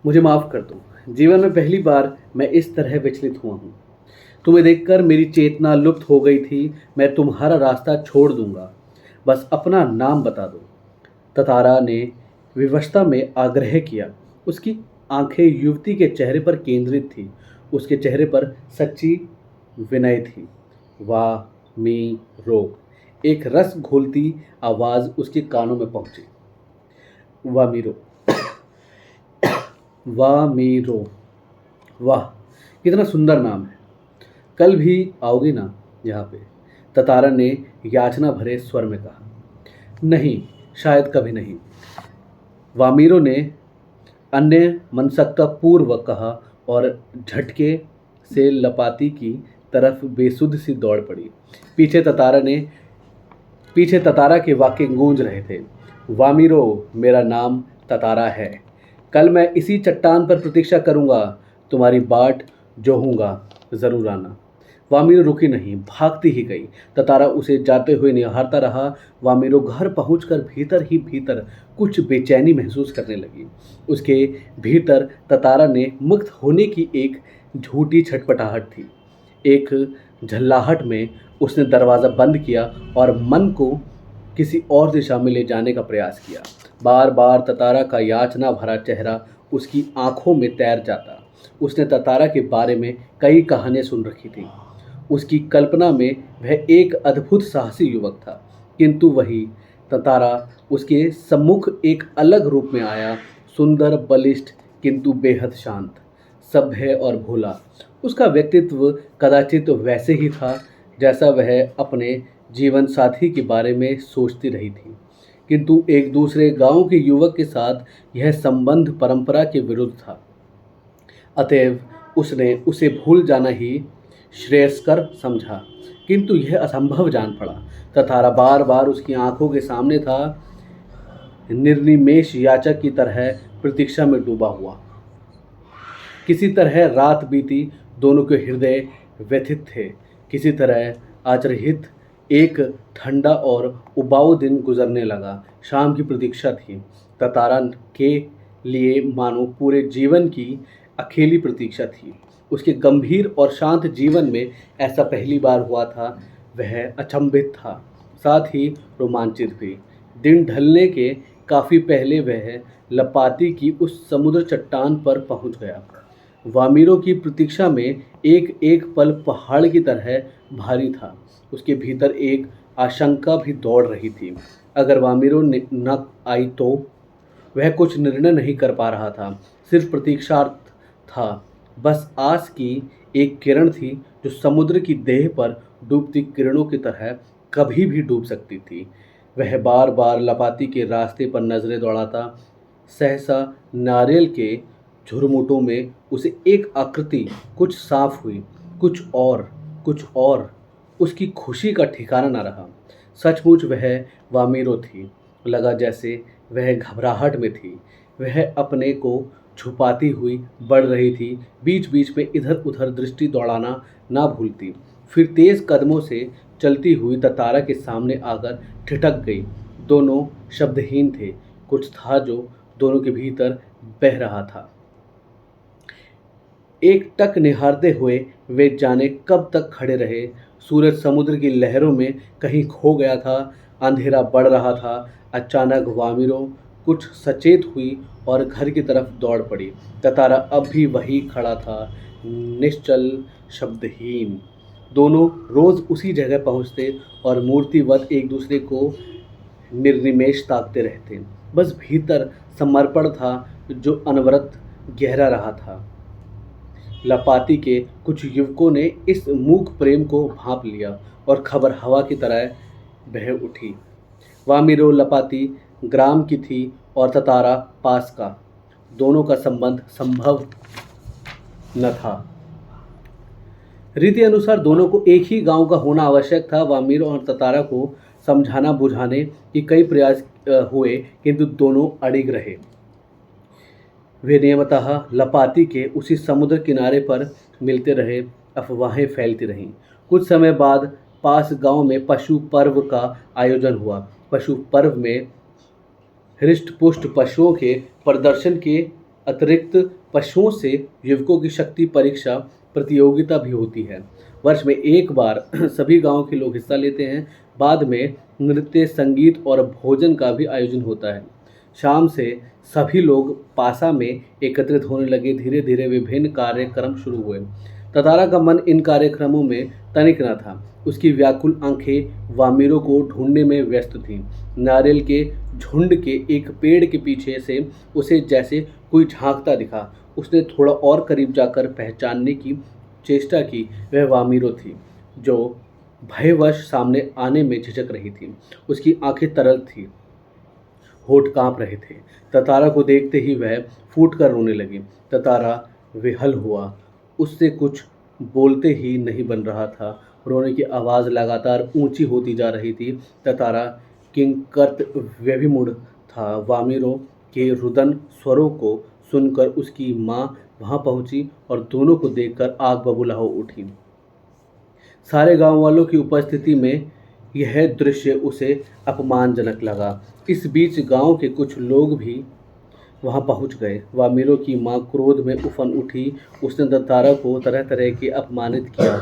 मुझे माफ़ कर दो। जीवन में पहली बार मैं इस तरह विचलित हुआ हूँ। तुम्हें देखकर मेरी चेतना लुप्त हो गई थी। मैं तुम्हारा रास्ता छोड़ दूंगा, बस अपना नाम बता दो। ततारा ने विवशता में आग्रह किया। उसकी आंखें युवती के चेहरे पर केंद्रित थी। उसके चेहरे पर सच्ची विनय थी। वाह मी रो। एक रस घोलती आवाज उसके कानों में पहुंची। वाह मीरो, वाह मीरो, वाह कितना सुंदर नाम है। कल भी आओगी ना यहाँ पे? ततारा ने याचना भरे स्वर में कहा। नहीं, शायद कभी नहीं, वामीरो ने अन्य मनसकता पूर्वक कहा और झटके से लपाती की तरफ बेसुध सी दौड़ पड़ी। पीछे ततारा ने पीछे ततारा के वाक्य गूंज रहे थे। वामीरो, मेरा नाम ततारा है। कल मैं इसी चट्टान पर प्रतीक्षा करूंगा। तुम्हारी बाट जोहूंगा, जरूर आना। वामीरो रुकी नहीं, भागती ही गई। ततारा उसे जाते हुए निहारता रहा। वामीरो घर पहुंचकर भीतर ही भीतर कुछ बेचैनी महसूस करने लगी। उसके भीतर ततारा ने मुक्त होने की एक झूठी छटपटाहट थी। एक झल्लाहट में उसने दरवाज़ा बंद किया और मन को किसी और दिशा में ले जाने का प्रयास किया। बार बार ततारा का याचना भरा चेहरा उसकी आंखों में तैर जाता। उसने ततारा के बारे में कई कहानियां सुन रखी थी। उसकी कल्पना में वह एक अद्भुत साहसी युवक था, किंतु वही ततारा उसके सम्मुख एक अलग रूप में आया। सुंदर, बलिष्ठ, किंतु बेहद शांत, सभ्य और भोला। उसका व्यक्तित्व कदाचित वैसे ही था जैसा वह अपने जीवन साथी के बारे में सोचती रही थी, किंतु एक दूसरे गांव के युवक के साथ यह संबंध परंपरा के विरुद्ध था। अतएव उसने उसे भूल जाना ही श्रेयस्कर समझा, किंतु यह असंभव जान पड़ा। तथारा बार बार उसकी आंखों के सामने था, निर्निमेष याचक की तरह प्रतीक्षा में डूबा हुआ। किसी तरह रात बीती, दोनों के हृदय व्यथित थे। किसी तरह आचरहित एक ठंडा और उबाऊ दिन गुजरने लगा। शाम की प्रतीक्षा थी ततारा के लिए, मानो पूरे जीवन की अकेली प्रतीक्षा थी। उसके गंभीर और शांत जीवन में ऐसा पहली बार हुआ था। वह अचंभित था, साथ ही रोमांचित भी। दिन ढलने के काफ़ी पहले वह लपाती की उस समुद्र चट्टान पर पहुंच गया। वामीरो की प्रतीक्षा में एक एक पल पहाड़ की तरह भारी था। उसके भीतर एक आशंका भी दौड़ रही थी। अगर वामीरो न आई तो? वह कुछ निर्णय नहीं कर पा रहा था, सिर्फ प्रतीक्षार्थ था। बस आस की एक किरण थी जो समुद्र की देह पर डूबती किरणों की तरह कभी भी डूब सकती थी। वह बार बार लपाती के रास्ते पर नजरें दौड़ाता। सहसा नारियल के झुरमुटों में उसे एक आकृति कुछ साफ हुई। कुछ और उसकी खुशी का ठिकाना न रहा। सचमुच वह वामीरो थी। लगा जैसे वह घबराहट में थी। वह अपने को छुपाती हुई बढ़ रही थी, बीच बीच में इधर उधर दृष्टि दौड़ाना ना भूलती। फिर तेज कदमों से चलती हुई ततारा के सामने आकर ठिठक गई। दोनों शब्दहीन थे। कुछ था जो दोनों के भीतर बह रहा था। एक टक निहारते हुए वे जाने कब तक खड़े रहे। सूरज समुद्र की लहरों में कहीं खो गया था। अंधेरा बढ़ रहा था। अचानक वामिरो कुछ सचेत हुई और घर की तरफ दौड़ पड़ी। ततारा अब भी वही खड़ा था, निश्चल, शब्दहीन। दोनों रोज उसी जगह पहुंचते और मूर्तिवत एक दूसरे को निर्निमेष ताकते रहते। बस भीतर समर्पण था जो अनवरत गहरा रहा था। लपाती के कुछ युवकों ने इस मूक प्रेम को भांप लिया और खबर हवा की तरह बह उठी। वामिरो लपाती ग्राम की थी और ततारा पास का। दोनों का संबंध संभव न था। रीति अनुसार दोनों को एक ही गांव का होना आवश्यक था। वामिरो और ततारा को समझाना बुझाने के कई प्रयास हुए, किंतु दोनों अड़िग रहे। वे नियमतः लपाती के उसी समुद्र किनारे पर मिलते रहे। अफवाहें फैलती रहीं। कुछ समय बाद पास गांव में पशु पर्व का आयोजन हुआ। पशु पर्व में हृष्ट पुष्ट पशुओं के प्रदर्शन के अतिरिक्त पशुओं से युवकों की शक्ति परीक्षा प्रतियोगिता भी होती है। वर्ष में एक बार सभी गांव के लोग हिस्सा लेते हैं। बाद में नृत्य, संगीत और भोजन का भी आयोजन होता है। शाम से सभी लोग पासा में एकत्रित होने लगे। धीरे धीरे विभिन्न कार्यक्रम शुरू हुए। ततारा का मन इन कार्यक्रमों में तनिक न था। उसकी व्याकुल आंखें वामिरों को ढूंढने में व्यस्त थीं। नारियल के झुंड के एक पेड़ के पीछे से उसे जैसे कोई झांकता दिखा। उसने थोड़ा और करीब जाकर पहचानने की चेष्टा की। वह वामिरो थी जो भयवश सामने आने में झिझक रही थी। उसकी आंखें तरल थीं, होठ कांप रहे थे। ततारा को देखते ही वह फूट कर रोने लगी। ततारा विहल हुआ। उससे कुछ बोलते ही नहीं बन रहा था। रोने की आवाज़ लगातार ऊंची होती जा रही थी। ततारा किंकरत व्यभिमुड़ था। वामिरों के रुदन स्वरों को सुनकर उसकी माँ वहां पहुंची और दोनों को देखकर आग बबूला हो उठी। सारे गांव वालों की उपस्थिति में यह दृश्य उसे अपमानजनक लगा। इस बीच गांव के कुछ लोग भी वहां पहुंच गए। वामिरों की मां क्रोध में उफन उठी। उसने ततारा को तरह तरह के अपमानित किया।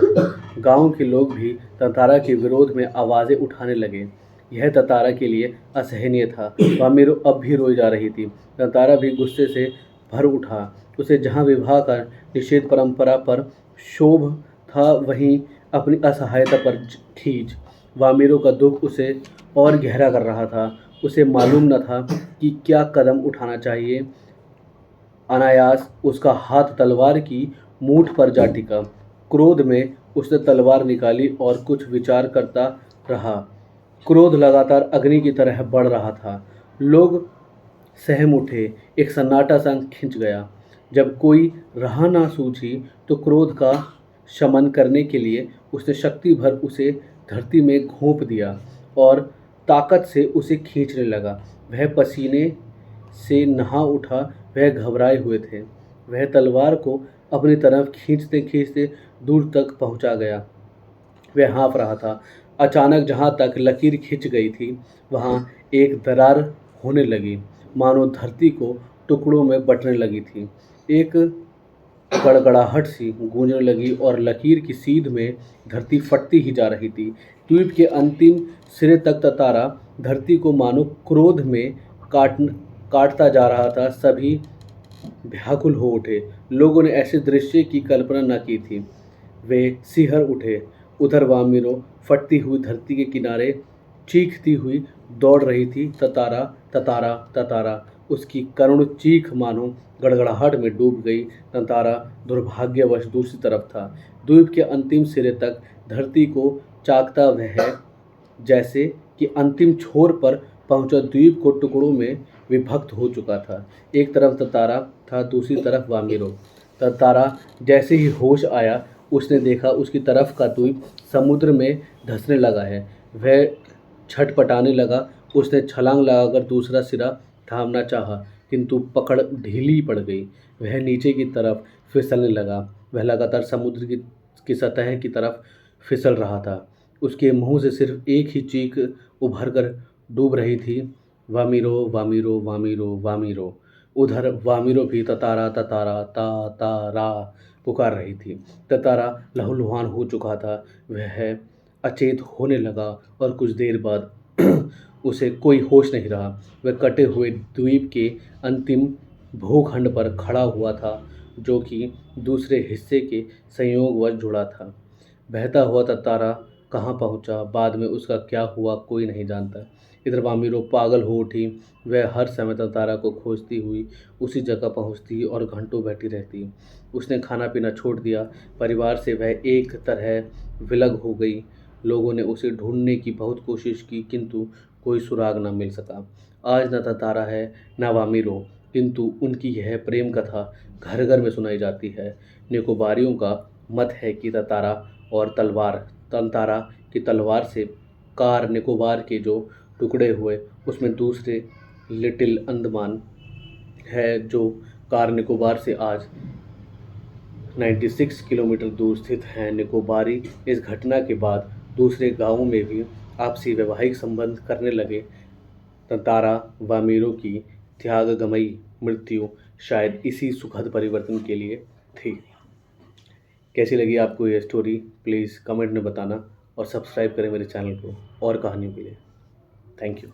गांव के लोग भी ततारा के विरोध में आवाज़ें उठाने लगे। यह ततारा के लिए असहनीय था। वामिरो अब भी रोई जा रही थी। ततारा भी गुस्से से भर उठा। उसे जहाँ विवाह का निषेध परंपरा पर क्षोभ था, वहीं अपनी असहायता पर खींच। वामिरों का दुख उसे और गहरा कर रहा था। उसे मालूम न था कि क्या कदम उठाना चाहिए। अनायास उसका हाथ तलवार की मूठ पर जा टिका। क्रोध में उसने तलवार निकाली और कुछ विचार करता रहा। क्रोध लगातार अग्नि की तरह बढ़ रहा था। लोग सहम उठे। एक सन्नाटा सा खिंच गया। जब कोई राह ना सूझी तो क्रोध का शमन करने के लिए उसने शक्ति भर उसे धरती में घोंप दिया और ताकत से उसे खींचने लगा। वह पसीने से नहा उठा। वह घबराए हुए थे। वह तलवार को अपनी तरफ खींचते खींचते दूर तक पहुंचा गया। वह हाँफ रहा था। अचानक जहाँ तक लकीर खिंच गई थी वहाँ एक दरार होने लगी, मानो धरती को टुकड़ों में बंटने लगी थी। एक गड़गड़ाहट सी गूंजने लगी और लकीर की सीध में धरती फटती ही जा रही थी। द्वीप के अंतिम सिरे तक ततारा धरती को मानो क्रोध में काटता जा रहा था। सभी व्याकुल हो उठे। लोगों ने ऐसे दृश्य की कल्पना न की थी। वे सिहर उठे। उधर वामिरो फटती हुई धरती के किनारे चीखती हुई दौड़ रही थी। ततारा, ततारा, ततारा। उसकी करुण चीख मानो गड़गड़ाहट में डूब गई। ततारा दुर्भाग्यवश दूसरी तरफ था। द्वीप के अंतिम सिरे तक धरती को चाकता वह जैसे कि अंतिम छोर पर पहुंचा द्वीप को टुकड़ों में विभक्त हो चुका था। एक तरफ ततारा था, दूसरी तरफ वामिरो। ततारा जैसे ही होश आया उसने देखा उसकी तरफ का द्वीप समुद्र में धंसने लगा है। वह छटपटाने लगा। उसने छलांग लगाकर दूसरा सिरा थामना चाहा, किंतु पकड़ ढीली पड़ गई। वह नीचे की तरफ फिसलने लगा। वह लगातार समुद्र की सतह की तरफ फिसल रहा था। उसके मुंह से सिर्फ एक ही चीख उभर कर डूब रही थी, वामिरो, वामिरो, वामिरो, वामिरो। उधर वामिरो भी ततारा, ततारा, ता ता रा पुकार रही थी। ततारा लहूलुहान हो चुका था। वह अचेत होने लगा और कुछ देर बाद उसे कोई होश नहीं रहा। वह कटे हुए द्वीप के अंतिम भूखंड पर खड़ा हुआ था, जो कि दूसरे हिस्से के संयोगवश जुड़ा था। बहता हुआ ततारा कहाँ पहुँचा, बाद में उसका क्या हुआ, कोई नहीं जानता। इधर वामिरो पागल हो उठी। वह हर समय ततारा को खोजती हुई उसी जगह पहुँचती और घंटों बैठी रहती। उसने खाना पीना छोड़ दिया। परिवार से वह एक तरह विलग हो गई। लोगों ने उसे ढूंढने की बहुत कोशिश की, किंतु कोई सुराग न मिल सका। आज न ततारा है न वामिरो, किंतु उनकी यह प्रेम कथा घर घर में सुनाई जाती है। निकोबारियों का मत है कि तंतारा की तलवार से कार निकोबार के जो टुकड़े हुए उसमें दूसरे लिटिल अंडमान है, जो कार निकोबार से आज 96 किलोमीटर दूर स्थित हैं। निकोबारी इस घटना के बाद दूसरे गांवों में भी आपसी वैवाहिक संबंध करने लगे। ततारा वामिरो की त्यागमयी मृत्यु शायद इसी सुखद परिवर्तन के लिए थी। कैसी लगी आपको ये स्टोरी, प्लीज़ कमेंट में बताना और सब्सक्राइब करें मेरे चैनल को और कहानियों के लिए। Thank you.